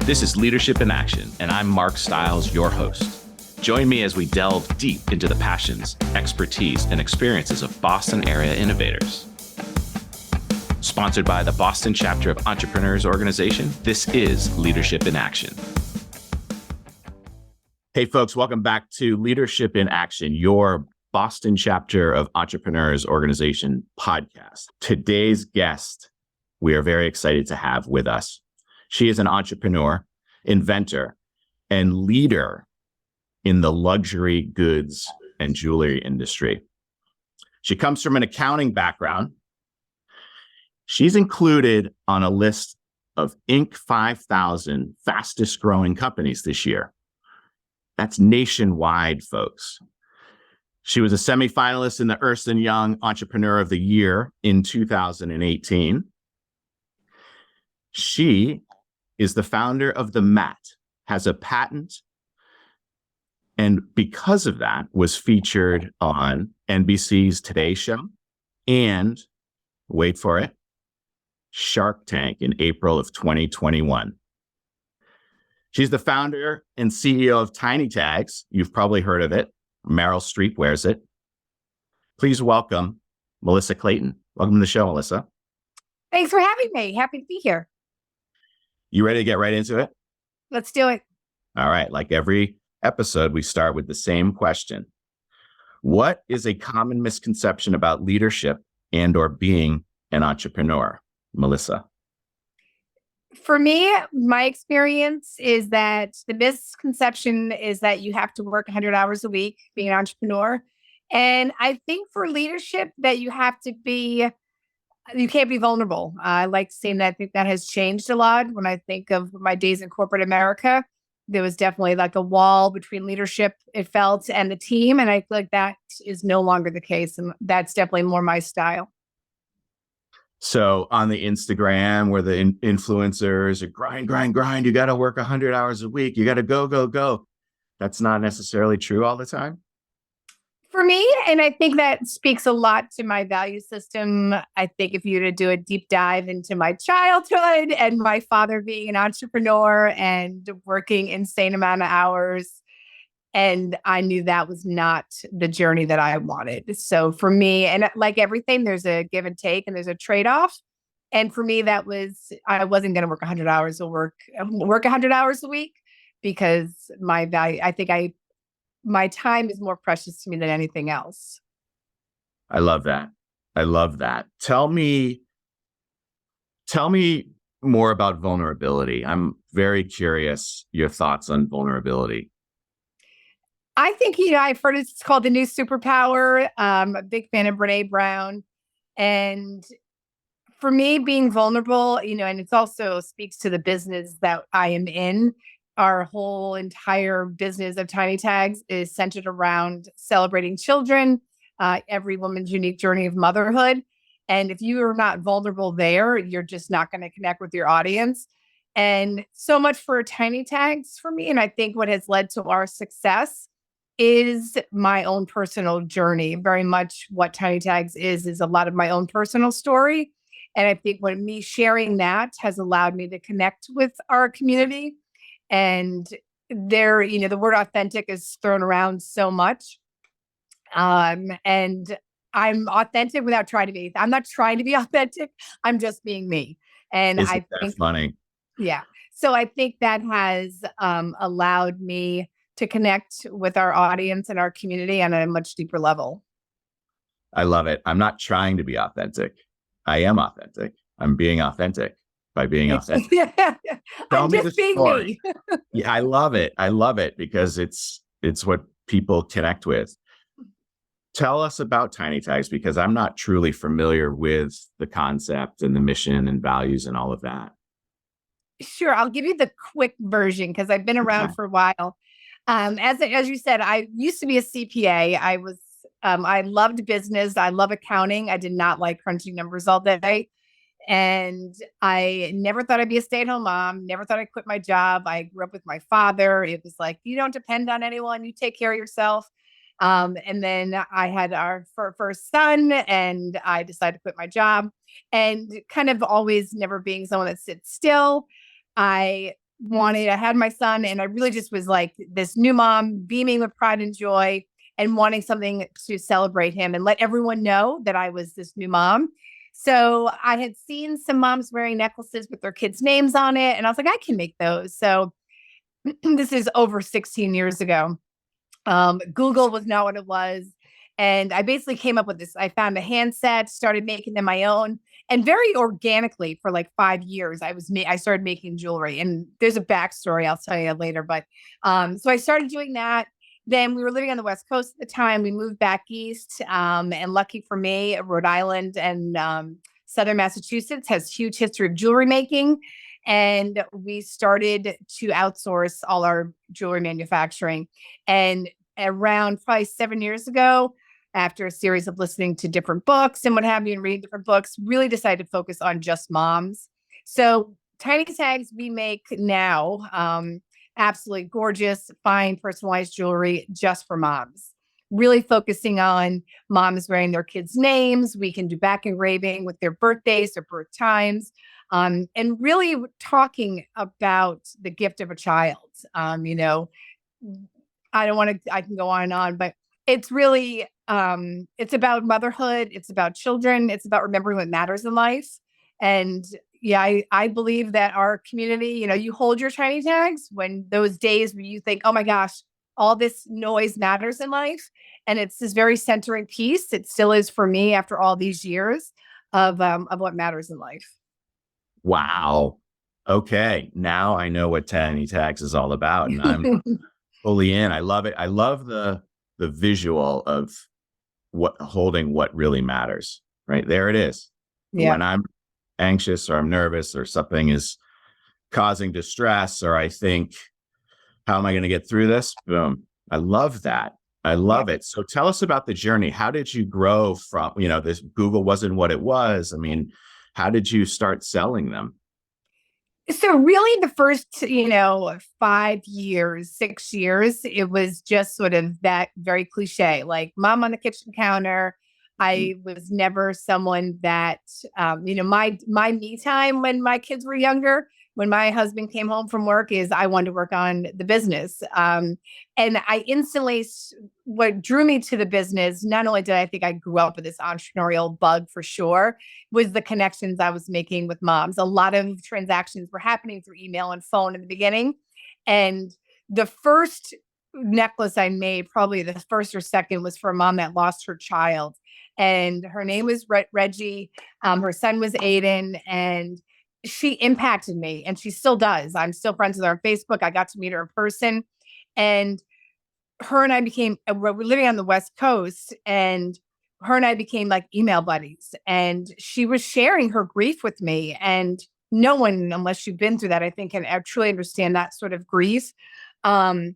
This is Leadership in Action, and I'm Mark Stiles, your host. Join me as we delve deep into the passions, expertise, and experiences of Boston area innovators. Sponsored by the Boston chapter of Entrepreneurs Organization, this is Leadership in Action. Hey folks, welcome back to Leadership in Action, your Boston chapter of Entrepreneurs Organization podcast. Today's guest, we are very excited to have with us. She is an entrepreneur, inventor, and leader in the luxury goods and jewelry industry. She comes from an accounting background. She's included on a list of Inc. 5000 fastest growing companies this year. That's nationwide, folks. She was a semifinalist in the Ernst & Young Entrepreneur of the Year in 2018. She is the founder of the Mat, has a patent, and because of that was featured on NBC's Today Show and, wait for it, Shark Tank in April of 2021. She's the founder and CEO of Tiny Tags. You've probably heard of it. Meryl Streep wears it. Please welcome Melissa Clayton. Welcome to the show, Melissa. Thanks for having me. Happy to be here. You ready to get right into it? Let's do it. All right. Like every episode, we start with the same question. What is a common misconception about leadership and or being an entrepreneur? Melissa. For me, my experience is that the misconception is that you have to work 100 hours a week being an entrepreneur. And I think for leadership that you can't be vulnerable. I like saying that. I think that has changed a lot. When I think of my days in corporate America, there was definitely like a wall between leadership, it felt, and the team. And I feel like that is no longer the case. And that's definitely more my style. So on the Instagram where the influencers are grind, you got to work 100 hours a week. You got to go. That's not necessarily true all the time. For me, and I think that speaks a lot to my value system. I think if you were to do a deep dive into my childhood and my father being an entrepreneur and working insane amount of hours, and I knew that was not the journey that I wanted. So for me, and like everything, there's a give and take and there's a trade-off. And for me, I wasn't going to work 100 hours or work 100 hours a week because my value, my time is more precious to me than anything else. I love that. Tell me more about vulnerability. I'm very curious your thoughts on vulnerability. I think, I've heard it's called the new superpower. I'm a big fan of Brene Brown. And for me, being vulnerable, and it also speaks to the business that I am in. Our whole entire business of Tiny Tags is centered around celebrating children, every woman's unique journey of motherhood. And if you are not vulnerable there, you're just not going to connect with your audience. And so much for Tiny Tags for me. And I think what has led to our success is my own personal journey. Very much what Tiny Tags is a lot of my own personal story. And I think when me sharing that has allowed me to connect with our community. And the word authentic is thrown around so much. And I'm authentic without trying to be. I'm not trying to be authentic. I'm just being me. And Isn't that funny? Yeah. So I think that has allowed me to connect with our audience and our community on a much deeper level. I love it. I'm not trying to be authentic. I am authentic. I'm being authentic by being authentic. I'm just being me. Yeah, I love it because it's what people connect with. Tell us about Tiny Tags because I'm not truly familiar with the concept and the mission and values and all of that. Sure. I'll give you the quick version because I've been around for a while. As you said, I used to be a CPA. I loved business. I love accounting. I did not like crunching numbers all day. And I never thought I'd be a stay-at-home mom, never thought I'd quit my job. I grew up with my father. It was like, you don't depend on anyone. You take care of yourself. And then I had our first son and I decided to quit my job and kind of always never being someone that sits still. I I had my son, and I really just was like this new mom, beaming with pride and joy and wanting something to celebrate him and let everyone know that I was this new mom. So I had seen some moms wearing necklaces with their kids' names on it, and I was like, I can make those. So this is over 16 years ago. Google was not what it was. And I basically came up with this. I found a handset, started making them my own, and very organically for like 5 years, I started making jewelry. And there's a backstory I'll tell you later. But so I started doing that. Then we were living on the West Coast at the time. We moved back east, and lucky for me, Rhode Island and Southern Massachusetts has huge history of jewelry making. And we started to outsource all our jewelry manufacturing. And around probably 7 years ago, after a series of listening to different books and what have you, and reading different books, really decided to focus on just moms. So tiny tags we make now, absolutely gorgeous, fine, personalized jewelry just for moms. Really focusing on moms wearing their kids' names. We can do back engraving with their birthdays, their birth times, and really talking about the gift of a child. I don't want to, I can go on and on, but it's really, it's about motherhood. It's about children. It's about remembering what matters in life. And yeah, I believe that our community, you hold your tiny tags when those days where you think, oh my gosh, all this noise matters in life. And it's this very centering piece. It still is for me after all these years of what matters in life. Wow. Okay. Now I know what Tiny Tags is all about, and I'm fully in. I love it. I love the visual of what holding what really matters. Right there it is. Yeah. When I'm anxious or I'm nervous or something is causing distress, or I think, how am I going to get through this? Boom. I love that. I love it. So tell us about the journey. How did you grow from, this Google wasn't what it was. I mean, how did you start selling them? So really the first, 5 years, 6 years, it was just sort of that very cliche, like mom on the kitchen counter. I was never someone that, my me time when my kids were younger, when my husband came home from work, is I wanted to work on the business. And I instantly, what drew me to the business, not only did I think I grew up with this entrepreneurial bug for sure, was the connections I was making with moms. A lot of transactions were happening through email and phone in the beginning. And the first necklace I made, probably the first or second, was for a mom that lost her child. And her name was Reggie. Her son was Aiden. And she impacted me, and she still does. I'm still friends with her on Facebook. I got to meet her in person. And her and I became, we're living on the West Coast, and her and I became like email buddies. And she was sharing her grief with me. And no one, unless you've been through that, I think can truly understand that sort of grief. And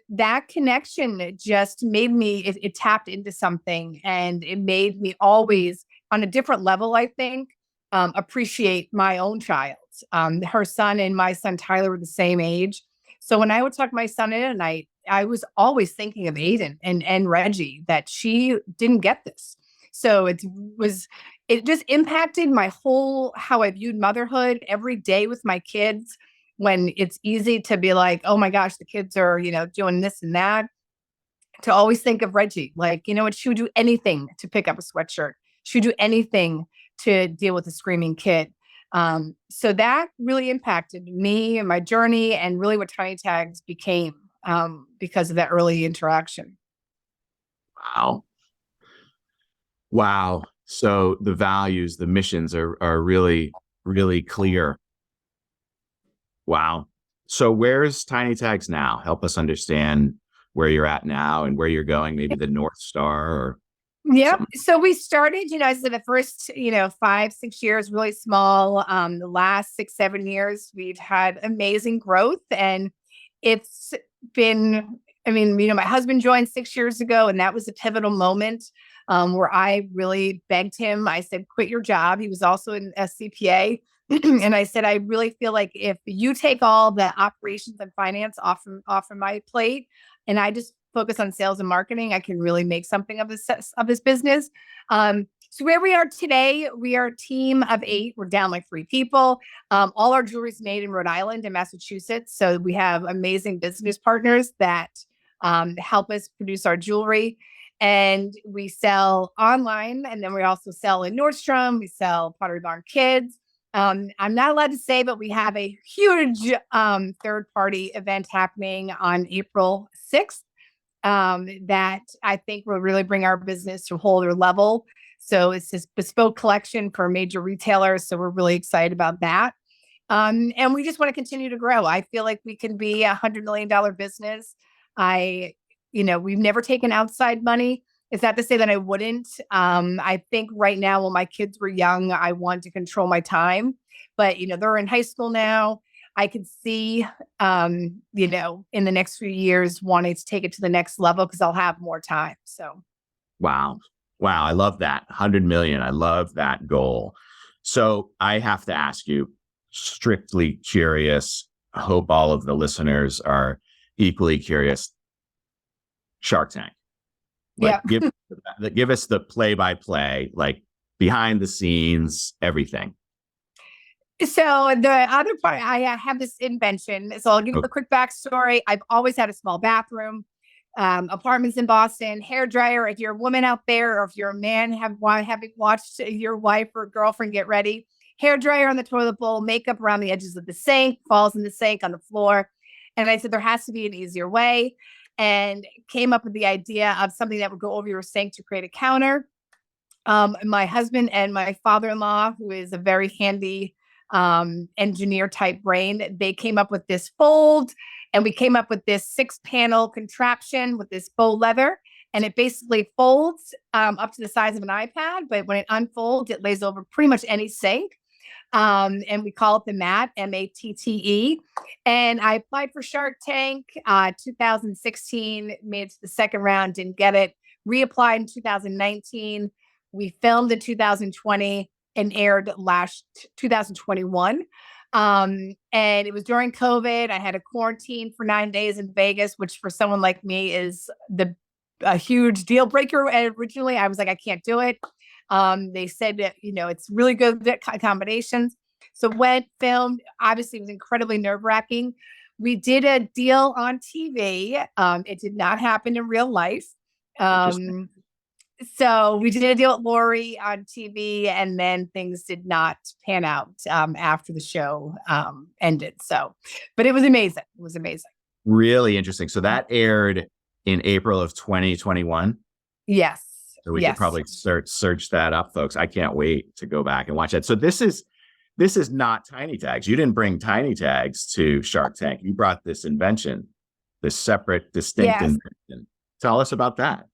that connection just made me, it tapped into something, and it made me always on a different level, I think, appreciate my own child. Her son and my son, Tyler, were the same age. So when I would talk my son in at night, I was always thinking of Aiden and Reggie, that she didn't get this. So it just impacted my whole, how I viewed motherhood every day with my kids, when it's easy to be like, oh my gosh, the kids are, doing this and that, to always think of Reggie. Like, what, she would do anything to pick up a sweatshirt. She would do anything to deal with a screaming kid. So that really impacted me and my journey, and really what Tiny Tags became, because of that early interaction. Wow. Wow. So the values, the missions are really, really clear. Wow. So where's Tiny Tags now? Help us understand where you're at now and where you're going, maybe the North Star or Yep. something. So we started, I said the first, 5, 6 years, really small. The last 6, 7 years, we've had amazing growth, and it's been, my husband joined 6 years ago, and that was a pivotal moment, where I really begged him. I said, quit your job. He was also an SCPA. And I said, I really feel like if you take all the operations and finance off of my plate, and I just focus on sales and marketing, I can really make something of this business. So where we are today, we are a team of 8. We're down like 3 people. All our jewelry is made in Rhode Island and Massachusetts. So we have amazing business partners that help us produce our jewelry. And we sell online. And then we also sell in Nordstrom. We sell Pottery Barn Kids. I'm not allowed to say, but we have a huge third-party event happening on April 6th that I think will really bring our business to a whole other level. So it's this bespoke collection for major retailers. So we're really excited about that. And we just want to continue to grow. I feel like we can be $100 million business. We've never taken outside money. Is that to say that I wouldn't? I think right now, when my kids were young, I wanted to control my time, but they're in high school now. I could see, in the next few years, wanting to take it to the next level because I'll have more time. So, Wow. I love that. 100 million. I love that goal. So I have to ask you, strictly curious. I hope all of the listeners are equally curious. Shark Tank. Give us the play-by-play, like behind the scenes, everything. So the other part, I have this invention. So I'll give you a quick backstory. I've always had a small bathroom, apartments in Boston, hair dryer. If you're a woman out there, or if you're a man, having watched your wife or girlfriend get ready, hair dryer on the toilet bowl, makeup around the edges of the sink, falls in the sink on the floor. And I said, there has to be an easier way, and came up with the idea of something that would go over your sink to create a counter. My husband and my father-in-law, who is a very handy engineer type brain, they came up with this fold, and we came up with this 6-panel contraption with this faux leather, and it basically folds up to the size of an iPad, but when it unfolds, it lays over pretty much any sink. And we call it the MATTE, MATTE. And I applied for Shark Tank 2016, made it to the second round, didn't get it, reapplied in 2019. We filmed in 2020 and aired last 2021. And it was during COVID. I had a quarantine for 9 days in Vegas, which for someone like me is a huge deal breaker. And originally I was like, I can't do it. They said that, it's really good accommodations. So went, filmed, obviously it was incredibly nerve-wracking. We did a deal on TV. It did not happen in real life. So we did a deal with Lori on TV, and then things did not pan out after the show ended. So, but it was amazing. It was amazing. Really interesting. So that aired in April of 2021. Yes. So we could probably search that up, folks. I can't wait to go back and watch that. So this is not Tiny Tags. You didn't bring Tiny Tags to Shark Tank. You brought this invention, this separate, distinct invention. Tell us about that.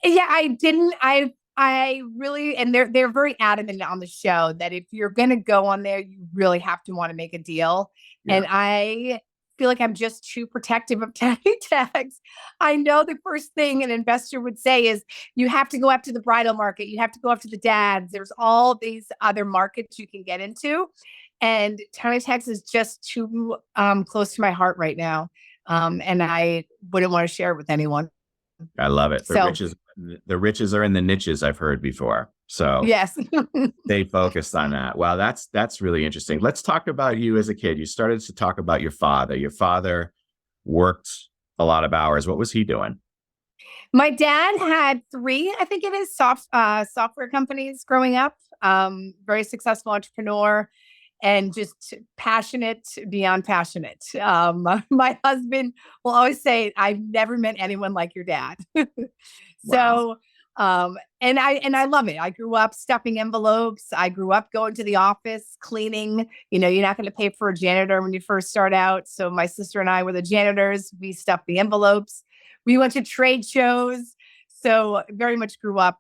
Yeah, I didn't. I really, and they're very adamant on the show that if you're going to go on there, you really have to want to make a deal. Yeah. And I feel like I'm just too protective of Tiny Tags. I know the first thing an investor would say is you have to go after the bridal market. You have to go after the dads. There's all these other markets you can get into. And Tiny Tags is just too close to my heart right now. And I wouldn't want to share it with anyone. I love it. The riches are in the niches, I've heard before. So yes, stay focused on that. Wow, that's really interesting. Let's talk about you as a kid. You started to talk about your father. Your father worked a lot of hours. What was he doing? My dad had 3, I think it is, software companies growing up. Very successful entrepreneur. And just passionate beyond passionate. My husband will always say, I've never met anyone like your dad. So, and I love it. I grew up stuffing envelopes. I grew up going to the office, cleaning. You're not going to pay for a janitor when you first start out. So my sister and I were the janitors. We stuffed the envelopes. We went to trade shows. So very much grew up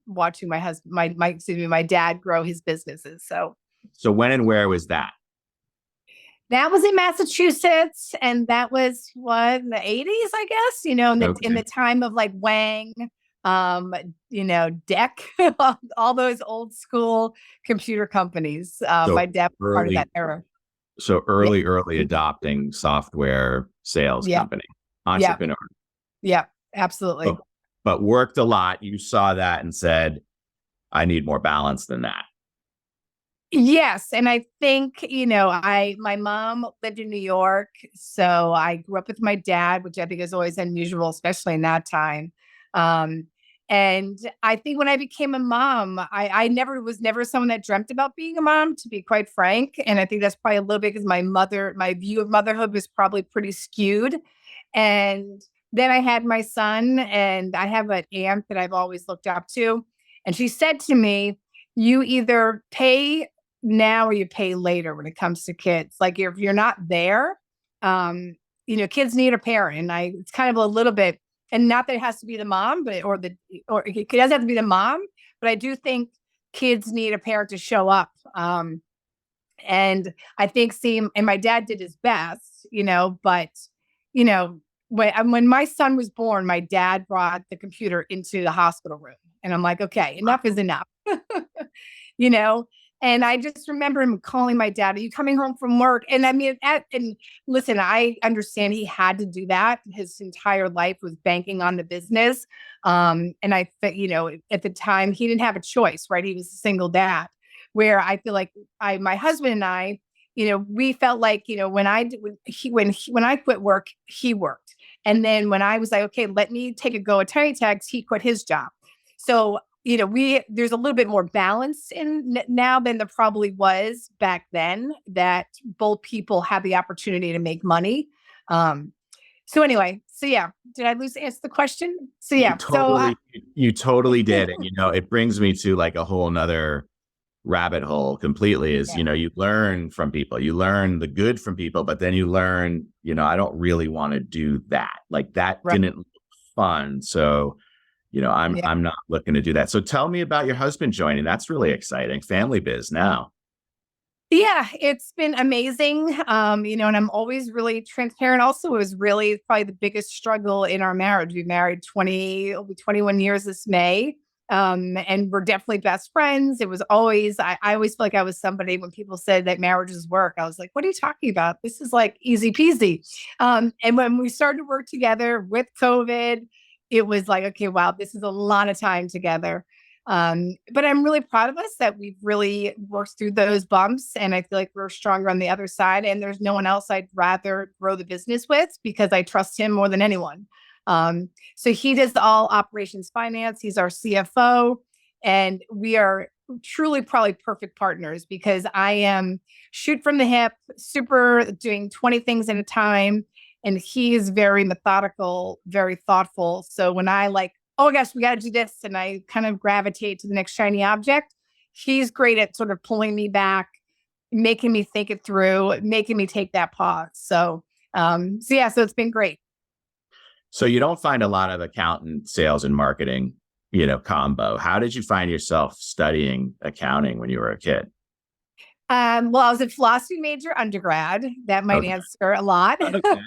watching my dad grow his businesses. So when and where was that? That was in Massachusetts, and that was in the 80s, I guess, in the time of like Wang, DEC, all those old school computer companies. So my dad was part of that era. So early adopting software sales company, entrepreneur. Yeah, absolutely. But worked a lot. You saw that and said, I need more balance than that. Yes. And I think, my mom lived in New York. So I grew up with my dad, which I think is always unusual, especially in that time. Um, and I think when I became a mom, I was never someone that dreamt about being a mom, to be quite frank. And I think that's probably a little bit because my view of motherhood was probably pretty skewed. And then I had my son, and I have an aunt that I've always looked up to. And she said to me, you either pay now or you pay later when it comes to kids. Like if you're not there, kids need a parent. And it's kind of a little bit, and not that it has to be the mom, or it doesn't have to be the mom, but I do think kids need a parent to show up. And I think, and my dad did his best, but, you know, when my son was born, my dad brought the computer into the hospital room. And I'm like, okay, enough is enough, you know? And I just remember him calling my dad, are you coming home from work? And I mean, and listen, I understand he had to do that. His entire life was banking on the business. And I think, at the time he didn't have a choice, right? He was a single dad, where I feel like my husband and I, we felt like, when I quit work, he worked. And then when I was like, okay, let me take a go at Tiny Text, he quit his job. So, there's a little bit more balance in now than there probably was back then, that both people have the opportunity to make money. So anyway, yeah, did I answer the question? So yeah, you totally did. And, it brings me to like a whole nother rabbit hole completely is, you learn from people, you learn the good from people, but then you learn, I don't really want to do that. Like that didn't look fun. So, I'm not looking to do that. So tell me about your husband joining. That's really exciting. Family biz now. Yeah, it's been amazing. And I'm always really transparent. Also, it was really probably the biggest struggle in our marriage. We married it'll be 21 years this May. And we're definitely best friends. It was always, I always feel like I was somebody when people said that marriages work, I was like, what are you talking about? This is like easy peasy. And when we started to work together with COVID, it was like, okay, wow, this is a lot of time together. But I'm really proud of us that we've really worked through those bumps. And I feel like we're stronger on the other side. And there's no one else I'd rather grow the business with, because I trust him more than anyone. So he does all operations finance. He's our CFO, and we are truly probably perfect partners, because I am shoot from the hip, super doing 20 things at a time. And he is very methodical, very thoughtful. So when I oh my gosh, we got to do this, and I kind of gravitate to the next shiny object, he's great at sort of pulling me back, making me think it through, making me take that pause. So it's been great. So you don't find a lot of accountant, sales, and marketing, combo. How did you find yourself studying accounting when you were a kid? Well, I was a philosophy major undergrad. That might answer a lot. Okay.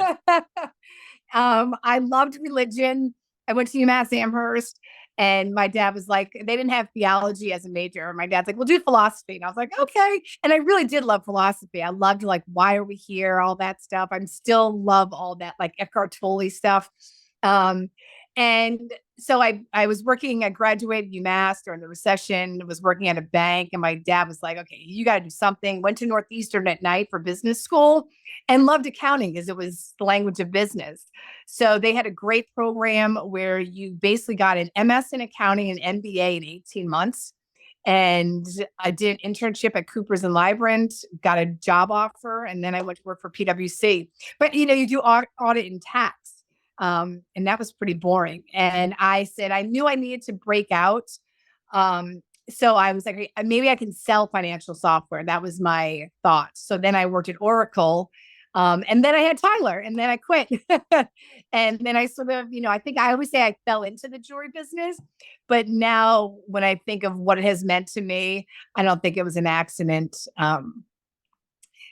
I loved religion. I went to UMass Amherst, and my dad was like, they didn't have theology as a major. My dad's like, we'll do philosophy. And I was like, okay. And I really did love philosophy. I loved why are we here? All that stuff. I'm still love all that, like Eckhart Tolle stuff. And so I was working, I graduated UMass during the recession, was working at a bank, and my dad was like, okay, you got to do something. Went to Northeastern at night for business school, and loved accounting because it was the language of business. So they had a great program where you basically got an MS in accounting and MBA in 18 months. And I did an internship at Coopers and Lybrand, got a job offer, and then I went to work for PwC. But you do audit and tax. And that was pretty boring. And I said, I knew I needed to break out. So I was like, maybe I can sell financial software. That was my thought. So then I worked at Oracle. And then I had Tyler, and then I quit. And then I sort of, I think I always say I fell into the jewelry business. But now when I think of what it has meant to me, I don't think it was an accident.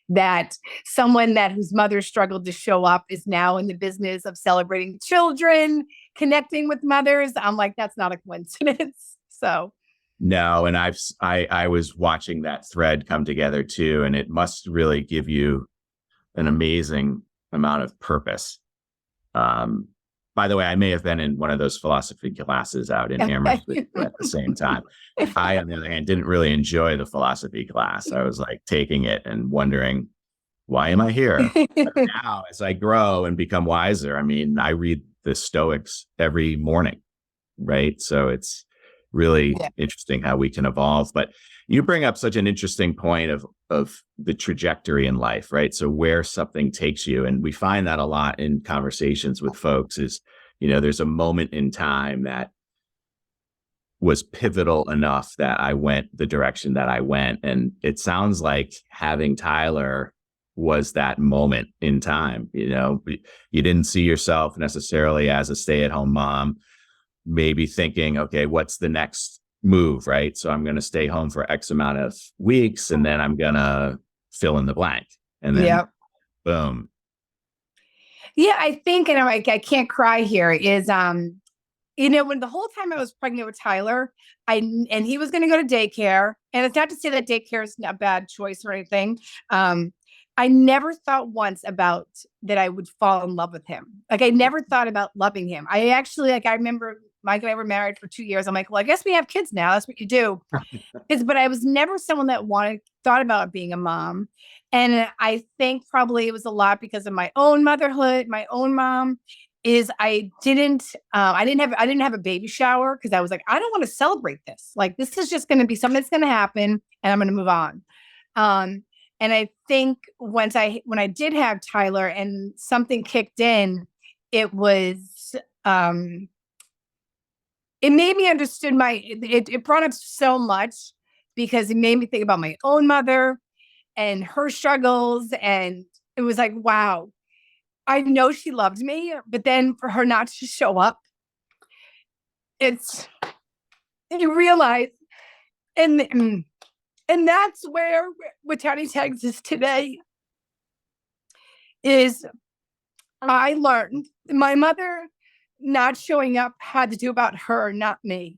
That someone whose mother struggled to show up is now in the business of celebrating children, connecting with mothers. I'm like, that's not a coincidence. So no, and I was watching that thread come together too, and it must really give you an amazing amount of purpose. By the way, I may have been in one of those philosophy classes out in Amherst with you at the same time. I, on the other hand, didn't really enjoy the philosophy class. I was like taking it and wondering, why am I here? But now, as I grow and become wiser, I mean, I read the Stoics every morning, right? So it's really interesting how we can evolve. But you bring up such an interesting point of the trajectory in life, right? So where something takes you, and we find that a lot in conversations with folks is, there's a moment in time that was pivotal enough that I went the direction that I went. And it sounds like having Tyler was that moment in time. You didn't see yourself necessarily as a stay-at-home mom, maybe thinking, okay, what's the next move, right? So I'm going to stay home for X amount of weeks, and then I'm going to fill in the blank. And then boom. Yeah, I think, and I can't cry here, is when the whole time I was pregnant with Tyler, and he was going to go to daycare, and it's not to say that daycare is a bad choice or anything. I never thought once about that I would fall in love with him. Like, I never thought about loving him. I actually, I remember Mike and I were married for 2 years. I'm like, well, I guess we have kids now. That's what you do. But I was never someone that thought about being a mom. And I think probably it was a lot because of my own motherhood, my own mom. I didn't have a baby shower because I was like, I don't want to celebrate this. Like, this is just going to be something that's going to happen, and I'm going to move on. And I think when I did have Tyler and something kicked in, it was, it made me understood it brought up so much because it made me think about my own mother and her struggles. And it was like, wow, I know she loved me, but then for her not to show up, you realize, and that's where Tiny Tags is today, is I learned my mother not showing up had to do about her, not me.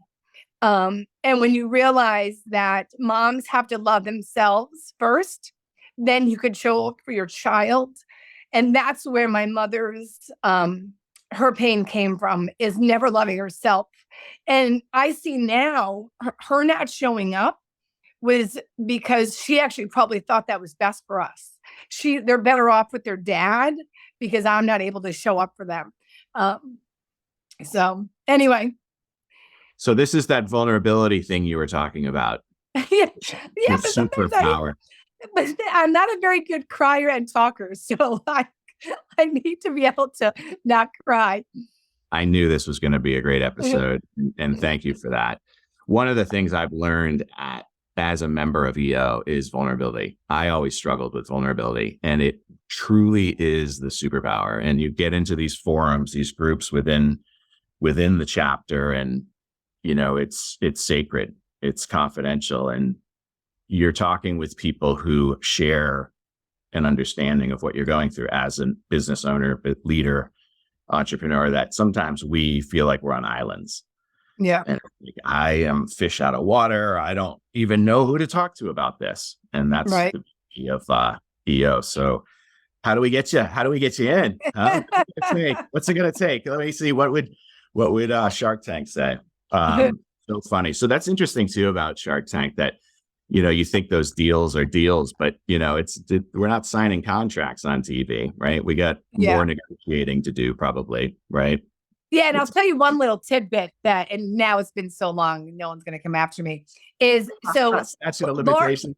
And when you realize that moms have to love themselves first, then you could show up for your child. And that's where my mother's, her pain came from, is never loving herself. And I see now her not showing up was because she actually probably thought that was best for us. They're better off with their dad because I'm not able to show up for them. So anyway. So this is that vulnerability thing you were talking about. yeah, but superpower. But I'm not a very good crier and talker, so I need to be able to not cry. I knew this was going to be a great episode, and thank you for that. One of the things I've learned as a member of EO is vulnerability. I always struggled with vulnerability, and it truly is the superpower. And you get into these forums, these groups within the chapter, and it's sacred, it's confidential, and you're talking with people who share an understanding of what you're going through as a business owner, leader, entrepreneur, that sometimes we feel like we're on islands. Yeah. And I am fish out of water. I don't even know who to talk to about this. And that's right. The beauty of EO. So how do we get you? How do we get you in? Huh? What's it going to take? Let me see. What would Shark Tank say? So funny. So that's interesting too about Shark Tank, that you think those deals are deals, but we're not signing contracts on TV, right? We got more negotiating to do, probably, right? Yeah, and I'll tell you one little tidbit and now it's been so long, no one's going to come after me. That's a limitation.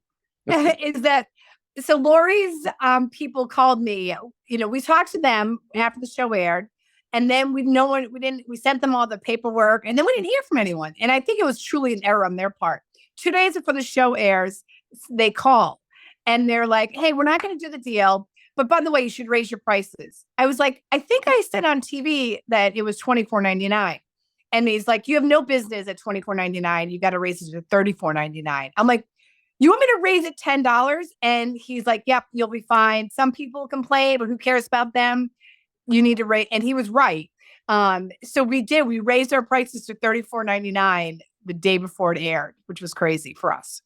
So Lori's people called me. We talked to them after the show aired, and then we sent them all the paperwork, and then we didn't hear from anyone. And I think it was truly an error on their part. 2 days before the show airs, they call and they're like, hey, we're not going to do the deal, but by the way, you should raise your prices. I was like, I think I said on TV that it was $24.99. And he's like, you have no business at $24.99. You got to raise it to $34.99. I'm like, you want me to raise it $10? And he's like, yep, you'll be fine. Some people complain, but who cares about them? You need to raise. And he was right. So we raised our prices to $34.99 the day before it aired, which was crazy for us.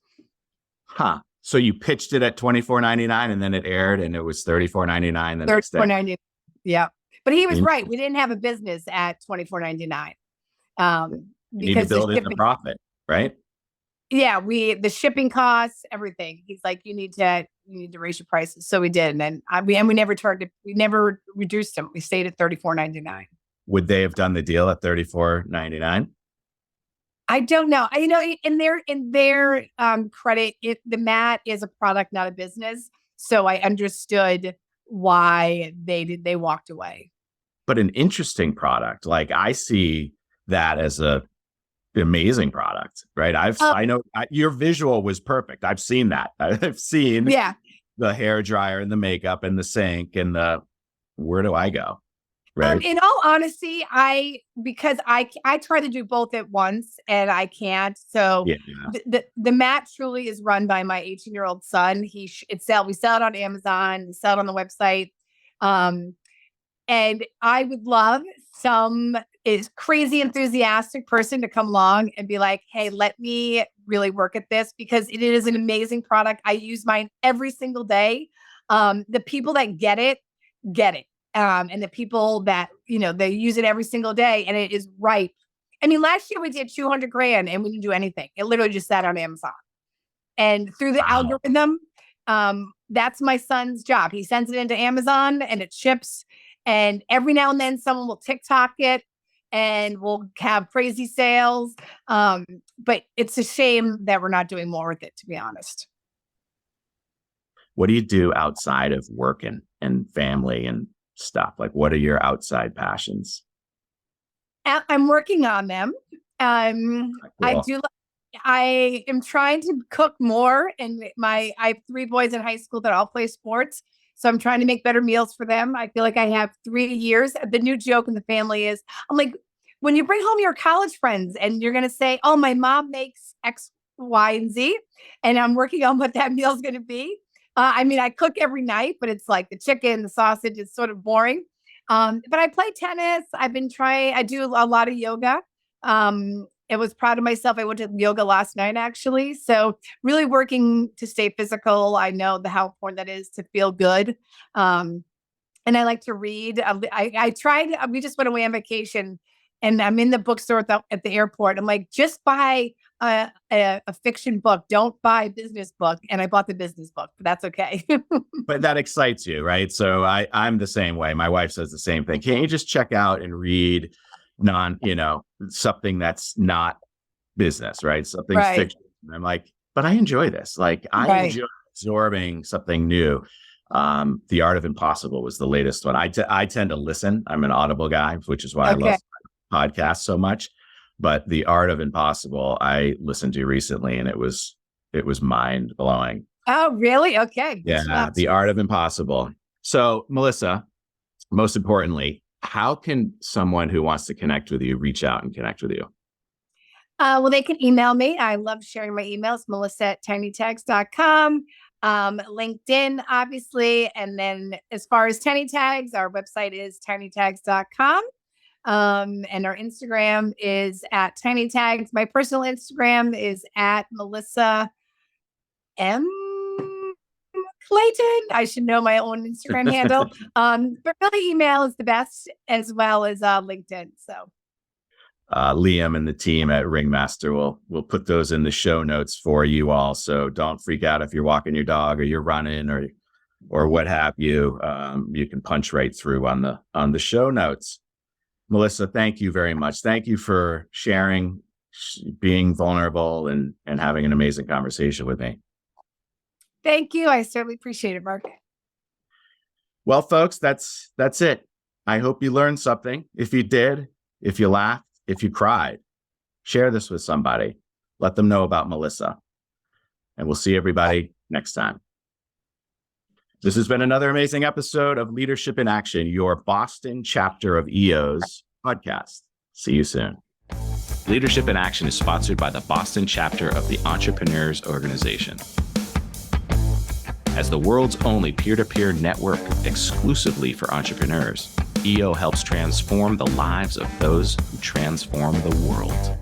Huh. So you pitched it at $24.99 and then it aired and it was $34.99 the next day. $34.99. Yeah. But he was right. We didn't have a business at $24.99. You need to build in the profit, right? Yeah, the shipping costs, everything. He's like, you need to raise your prices. So we did, and we never reduced them. We stayed at $34.99. Would they have done the deal at $34.99? I don't know. In their credit, the mat is a product, not a business. So I understood why they walked away. But an interesting product. Like, I see that as an amazing product, right? I know your visual was perfect. I've seen that. I've seen the hair dryer and the makeup and the sink and where do I go? Right. In all honesty, because I try to do both at once and I can't. So the mat truly is run by my 18-year-old son. We sell it on Amazon, we sell it on the website. And I would love some crazy enthusiastic person to come along and be like, hey, let me really work at this, because it is an amazing product. I use mine every single day. The people that get it. And the people that, they use it every single day, and it is ripe. I mean, last year we did $200,000 and we didn't do anything. It literally just sat on Amazon. And through the algorithm, that's my son's job. He sends it into Amazon and it ships. And every now and then someone will TikTok it and we'll have crazy sales. But it's a shame that we're not doing more with it, to be honest. What do you do outside of work and family and stuff? Like, what are your outside passions? I'm working on them. Cool. I am trying to cook more, and I have 3 boys in high school that all play sports. So I'm trying to make better meals for them. I feel like I have 3 years. The new joke in the family is, I'm like, when you bring home your college friends and you're going to say, oh, my mom makes X, Y, and Z, and I'm working on what that meal is going to be. I cook every night, but it's like the chicken, the sausage is sort of boring. But I play tennis. I do a lot of yoga. I was proud of myself. I went to yoga last night, actually. So really working to stay physical. I know how important that is to feel good. And I like to read. We just went away on vacation, and I'm in the bookstore at the airport. I'm like, just buy a fiction book. Don't buy a business book. And I bought the business book, but that's okay. But that excites you, right? So I'm the same way. My wife says the same thing. Can't you just check out and read something that's not business, right? Something's fiction. And I'm like, but I enjoy this. Like, I enjoy absorbing something new. The Art of Impossible was the latest one. I tend to listen. I'm an Audible guy, which is why I love podcasts so much. But The Art of Impossible, I listened to recently, and it was mind blowing. Oh, really? Okay. Yeah, The Art of Impossible. So, Melissa, most importantly, how can someone who wants to connect with you reach out and connect with you? Well, they can email me. I love sharing my emails, melissa@tinytags.com. LinkedIn, obviously. And then as far as Tiny Tags, our website is tinytags.com. And our Instagram is @tinytags. My personal Instagram is @Melissa M. Clayton. I should know my own Instagram handle. But really email is the best, as well as LinkedIn. So Liam and the team at Ringmaster will put those in the show notes for you all. So don't freak out if you're walking your dog or you're running or what have you. You can punch right through on the show notes. Melissa, thank you very much. Thank you for sharing, being vulnerable, and having an amazing conversation with me. Thank you. I certainly appreciate it, Mark. Well, folks, that's it. I hope you learned something. If you did, if you laughed, if you cried, share this with somebody. Let them know about Melissa. And we'll see everybody next time. This has been another amazing episode of Leadership in Action, your Boston chapter of EO's podcast. See you soon. Leadership in Action is sponsored by the Boston chapter of the Entrepreneurs Organization. As the world's only peer-to-peer network exclusively for entrepreneurs, EO helps transform the lives of those who transform the world.